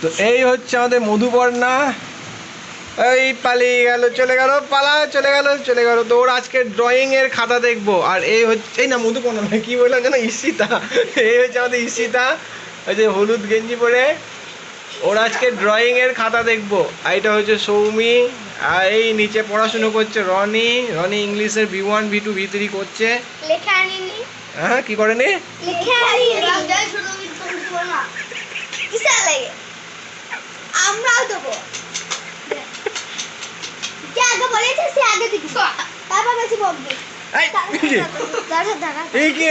তো এই হচ্ছে আমাদের মধুপর্ণা। এই পালিয়ে গেল, চলে গেল, পালা, চলে গেল। তো ওর আজকে ড্রয়িং এর খাতা দেখবো। আর এই হচ্ছে, এই না মধুপর্ণা নয়, কি বললাম যেন, ঈশিতা। এই হচ্ছে আমাদের ঈশিতা, ওই যে হলুদ গেঞ্জি পরে। ওর আজকে ড্রয়িং এর খাতা দেখবো। আর এটা হচ্ছে সৌমি। আর এই নিচে পড়াশুনো করছে রনি। রনি ইংলিশের B1 B2 B3 করছে। লেখা আনিনি। হ্যাঁ, কি করেনি? লেখা আনিনি। কিসা লাগে? আমরাও দেবো। যে আগে বলেছে সে আগে দিবি। তারপর বেশি বকবি। এই কি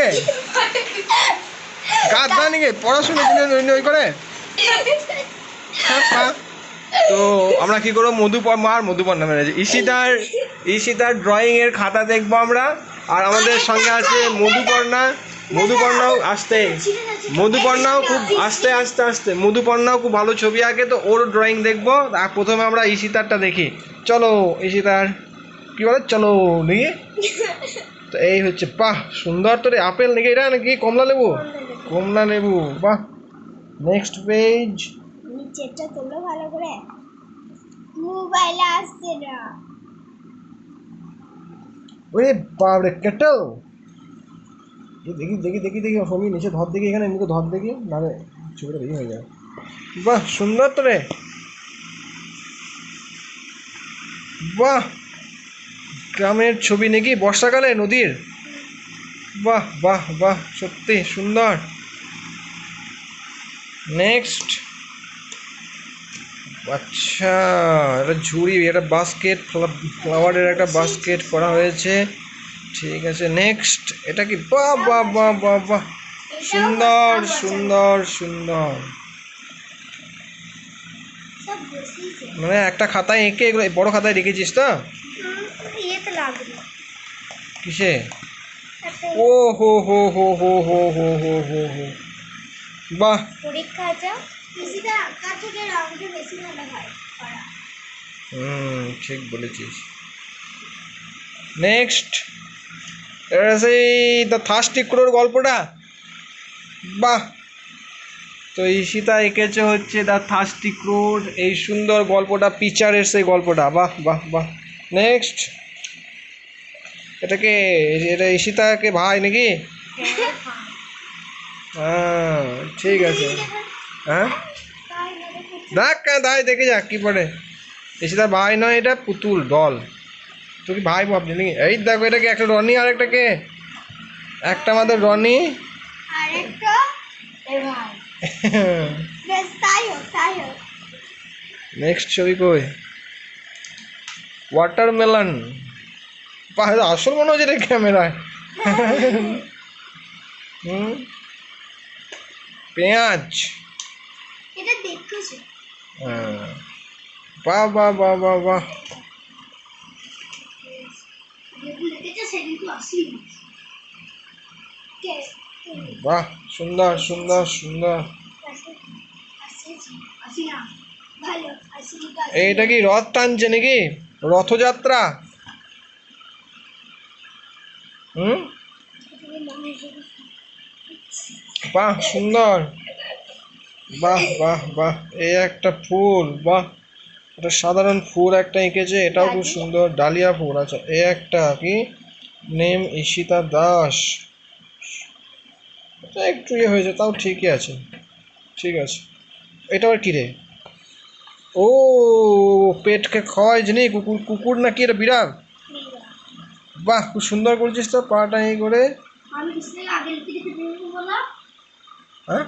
গাছ নাকি পড়াশুনো ওই করে। তো আমরা কি করবো, মধুপর্ণা মেরে ঈশিতার ড্রয়িং এর খাতা দেখবো আমরা। আর আমাদের সঙ্গে আছে মধুপর্ণাও মধুপর্ণাও খুব আস্তে মধুপর্ণাও খুব ভালো ছবি আঁকে। তো ওর ড্রয়িং দেখবো। আর প্রথমে আমরা ঈশিতারটা দেখি। চলো ঈশিতার কি বলে, চলো দেখি। তো এই হচ্ছে, বাহ সুন্দর। তো রে আপেল নাকি এটা, নাকি কমলা লেবু, বাহ। Next page. নিচেরটা তোলো ভালো করে, মোবাইলে আসছে না। ওরে বাপরে, কেটল। দেখি সঙ্গে নিচে ধর দেখি, এখানে এমনি ধর দেখি, নাহলে ছবিটা দেখি হয়ে যায়। বাহ সুন্দর তো রে, বাহ। গ্রামের ছবি নাকি বর্ষাকালে নদীর। বাহ বাহ বাহ, সত্যি সুন্দর। নেক্সট। আচ্ছা, একটা ঝুড়ি, একটা বাস্কেট, ফ্লাওয়ারের একটা বাস্কেট করা হয়েছে। ঠিক আছে, নেক্সট। এটা কি, বাহ বাহ বাহ বাহ বাহ, সুন্দর। মানে একটা খাতায় এঁকে, এগুলো বড় খাতায় রেখেছিস তো? কিসে? ও হো হো হো হো হো হো হো হো হো, বাহ। পরীক্ষা আছে, কৃষিটা কাজ থেকে রঙটা বেশি ভালো হয় করা। ঠিক বলেছিস। নেক্সট। এটা সেই দ্য থার্স্টি ক্রোর গল্পটা, বাহ। তো ঈশিতা এঁকেছে হচ্ছে দ্য থার্স্টি ক্রোর, এই সুন্দর গল্পটা, পিচারের সেই গল্পটা, বাহ বাহ বাহ। নেক্সট। এটাকে, এটা ঈশিতাকে ভাই নাকি? হ্যাঁ ঠিক আছে। হ্যাঁ দেখ, তাই দেখে যাক কি পড়ে। ঈশিতার ভাই নয়, এটা পুতুল ডল। তুই কি ভাই ভাবলি নাকি? এই দেখো, এটা কি একটা রনি আর একটা কে? একটা আমাদের রনি। নেক্সট ছবি কই? ওয়াটারমেলন। বাহ, আসল মনে হচ্ছে রে ক্যামেরায়। পেঁয়াজ। এটা দেখতেছি। বাহ বাহ বাহ বাহ বাহ, বাহ সুন্দর। এইটা কি রথ টানছে নাকি, রথযাত্রা? বাহ সুন্দর, বাহ। এই একটা ফুল, বাহ। এটা সাধারণ ফুল একটা এঁকেছে, এটাও খুব সুন্দর, ডালিয়া ফুল। আচ্ছা, এই একটা কি, নেম ঈশিতা দাস। এটা একটু ইয়ে হয়েছে, তাও ঠিকই আছে, ঠিক আছে। এটা আবার কি রে? ও, পেটকে খাওয়াই জানি, কুকুর নাকি এটা, বিড়াল। বাহ, খুব সুন্দর করছিস তো, পাটা এই করে। হ্যাঁ,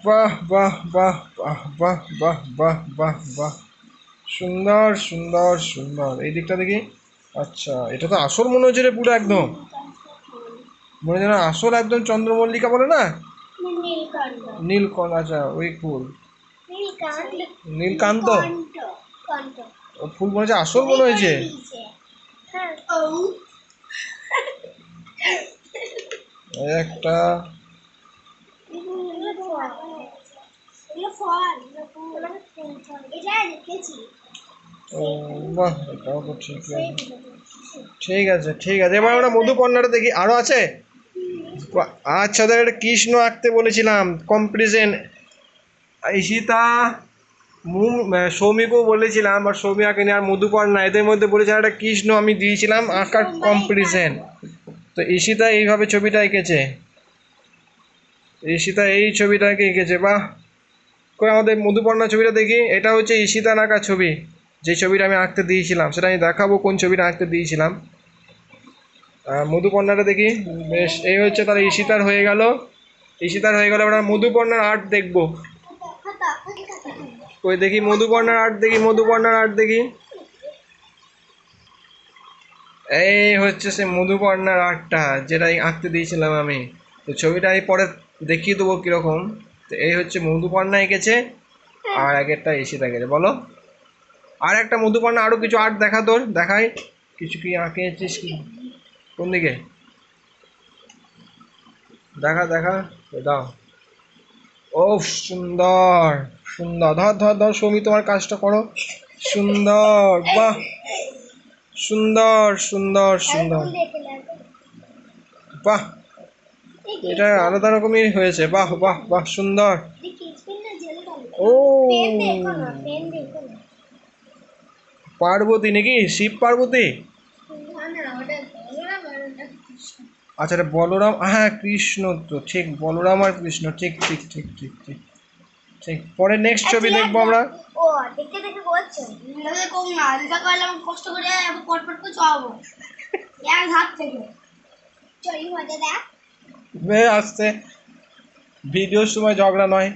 বাহ, সুন্দর। এই দিকটা দেখি। আচ্ছা, এটা তো আসল মনে হচ্ছে রে, পুরো একদম মনে যেন আসল, একদম চন্দ্রমল্লিকা বলে না, নীলকণ্ঠ। আচ্ছা, ওই ফুল নীলকান্ত, ও ফুল মনে হচ্ছে আসল মনে হয়েছে। একটা ও বাহ, এটাও তো ঠিক আছে। ঠিক আছে ঠিক আছে, এবার আমরা মধুপর্ণাটা দেখি, আরো আছে। আচ্ছা, ওদের একটা কৃষ্ণ আঁকতে বলেছিলাম, কম্পিটিশন। ঈশিতা, সৌমিকও বলেছিলাম, আর সৌমি আঁকেনি, আর মধুপর্ণা, এদের মধ্যে বলেছিলাম একটা কৃষ্ণ আমি দিয়েছিলাম আঁকার কম্পিটিশন। তো ঈশিতা এইভাবে ছবিটা এঁকেছে, ঈশিতা এই ছবিটাকে এঁকেছে, বাহ। কই আমাদের মধুপর্ণা ছবিটা দেখি, এটা হচ্ছে ঈশিতা আঁকা ছবি, যে ছবিটা আমি আঁকতে দিয়েছিলাম, সেটা আমি দেখাবো কোন ছবিটা আঁকতে দিয়েছিলাম। মধুপর্ণাটা দেখি, বেশ, এই হচ্ছে তাহলে ঈশিতার হয়ে গেল, ঈশিতার হয়ে গেল। আমরা মধুপর্ণার আর্ট দেখবো, কই দেখি মধুপর্ণার আর্ট দেখি, মধুপর্ণার আর্ট দেখি। এই হচ্ছে সে মধুপর্ণার আর্টটা, যেটা আঁকতে দিয়েছিলাম আমি। তো ছবিটা আমি পরে দেখিয়ে দেবো কীরকম। তো এই হচ্ছে মধুপর্ণা এঁকেছে, আর আগেরটা ঈশিতা এঁকেছে। বলো, আর একটা মধুপর্ণা আরও কিছু আর্ট দেখা, তোর দেখাই, কিছু কি আঁকেছিস কি, কোন দিকে দেখা দেখা, দাও। ও সুন্দর, সুন্দর, ধর ধর ধর সৌমি, তোমার কাজটা করো। সুন্দর, বাহ, সুন্দর সুন্দর সুন্দর, বাহ, এটা আলাদা রকমই হয়েছে, বাহ বাহ বাহ, সুন্দর। ও পার্বতী নাকি, শিব পার্বতী? আচ্ছা, এটা বলরাম, হ্যাঁ কৃষ্ণ তো, ঠিক বলরাম আর কৃষ্ণ, ঠিক ঠিক ঠিক ঠিক ঠিক ঠিক। পরে নেক্সট ছবি দেখবো আমরা। ও দেখতে দেখতে বলছো কম না, দিদা কইলে আমি কষ্ট করে পটপট করে চাওয়াবো এক হাত থেকে। চলি মজা দেখ, আসছে ভিডিওর সময় ঝগড়া নয়।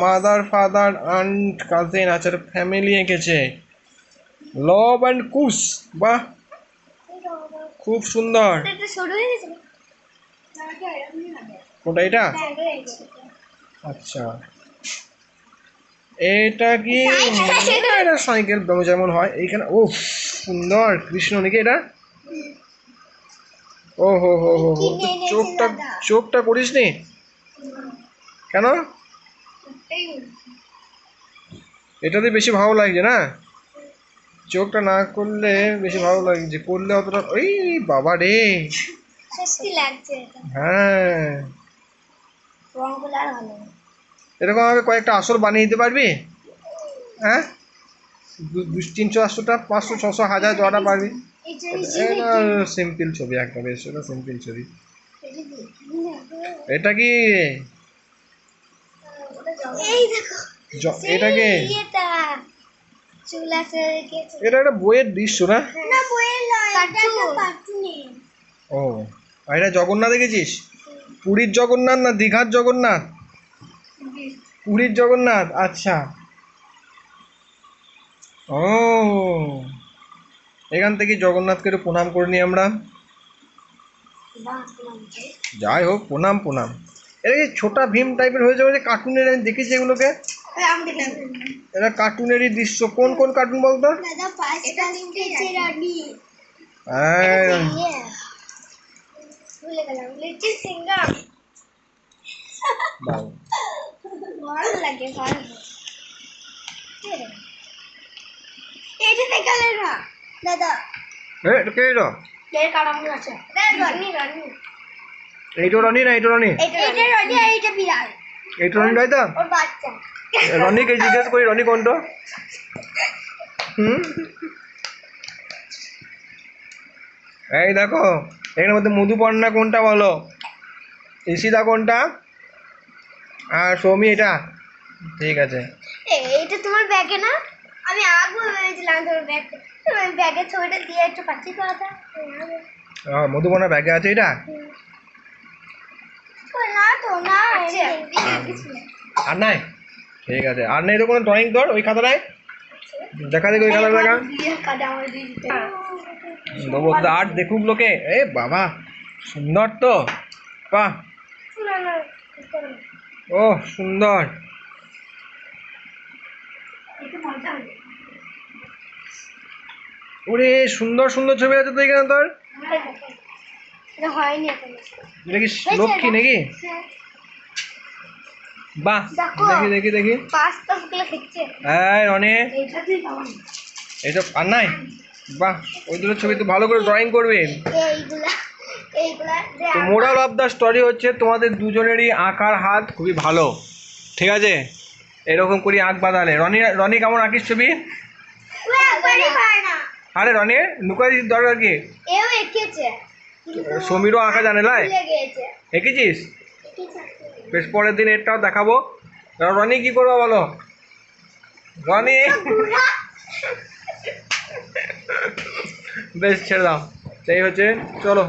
মাদার ফাদার আন্ট কাজিন, আচ্ছা ফ্যামিলি এঁকেছে, লভ অ্যান্ড কুশ, বাহ, খুব সুন্দর। এটা শুরু হয়ে গেছে। কোনটা এটা? আচ্ছা, এটা কি, এটা সাইকেল যেমন হয় এইখানে। ও সুন্দর, কৃষ্ণ নাকি এটা? ও হো হো হো হো, তো চোখটা, চোখটা করিস নি কেন? এটাতে বেশি ভালো লাগছে না, চোখটা না করলে বেশি ভালো লাগছে, করলে অতটা, ওই বাবা রে। সত্যি লাগছে এটা, হ্যাঁ, রংগুলো আর ভালো না। এরকম ভাবে কয়েকটা আসল বানিয়ে দিতে পারবি? হ্যাঁ, 300 400টা 500 600 1000 জটা পারবি। এটা সিম্পল ছবি একটা, বেশ, এটা সিম্পল ছবি। এটা কি, এই দেখো এটাকে, এটা চুল আছে, এটা একটা বইয়ের দৃশ্য না? না বইয়ের নয়, এটা একটা কার্টুনে। ও, আর এটা জগন্নাথ দেখেছিস? পুরীর জগন্নাথ না দীঘার জগন্নাথ? পুরীর জগন্নাথ, আচ্ছা। ও, এখান থেকে জগন্নাথকে একটু প্রণাম করে নিই আমরা। যাই হোক, প্রণাম প্রণাম। এটা কি ছোটা ভীম টাইপের হয়ে যাবে, যে কার্টুনের আমি দেখেছি এগুলোকে, এটা কার্টুনেরই দৃশ্য। কোন কোন কার্টুন বলতো? হ্যাঁ, ভুলে গেলাম, লিটিল সিঙ্গার। ভালো। ভালো লাগে, ভালো। এটা দেখালে না দাদা, এটা কে এটা? এর কাটামো আছে, রানি রানি, এইটা রনি না, এইটা রনি? এটা রানি, এইটা বিড়াল, এইটা রনি নয় তো? ওর বাচ্চা। রনিকে জিজ্ঞেস করি, রনি কোনটা? হুম, এই দেখো, এর মধ্যে মধুপর্ণা কোনটা বলো, ঈশিতা কোনটা, আর সৌমি এটা, ঠিক আছে। এইটা তোমার ব্যাগে না? আমি আগে ভেবেছিলাম তোমার ব্যাগে, তোমার ব্যাগের ছবিটা দিয়ে একটু পাচ্ছি কথা। মধুপর্ণা ব্যাগে আছে এটা? না তো না, আর নাই, ঠিক আছে, আর নেই তো কোনো ড্রয়িং তোর ওই খাতাটায়, দেখা দেখি ওই খাতাটা দেখা দেবো, আর্ট দেখুক লোকে। এ বাবা, সুন্দর তো, বাহ, ও সুন্দর। ওরে সুন্দর সুন্দর ছবি আছে তো এখানে তোর। হয়নি এখন, এটা কি লক্ষ্মী নাকি? বাহ, দেখো। দেখি দেখি দেখি। পাস্তা গুলো খেচ্ছে এই রনি, এইটা তুই খাওয়া এইসব আর নাই। বাহ, ওইগুলো ছবি তো ভালো করে ড্রয়িং করবেন। এইগুলা এইগুলা যে তো মোরাল অফ দ্য স্টোরি হচ্ছে তোমাদের দুজনেরই আঁকার হাত খুবই ভালো, ঠিক আছে? এরকম করে আঁক বাঁধালে। রনি, রনি কেমন আঁকিস ছবি? ও একবারই পারে না আরে রনি, লুকাই দরকার কি? এও এঁকেছে কিন্তু সমীরও আঁকা জানে লাই, ভুলে গিয়েছে এঁকেছিস? এঁকেছে। বেশ, পরের দিন এটাও দেখাবো। রনি কি করবো বলো? রনি, বুড়া। বেশ ছেড়ে দাও। সেই হচ্ছে, চলো।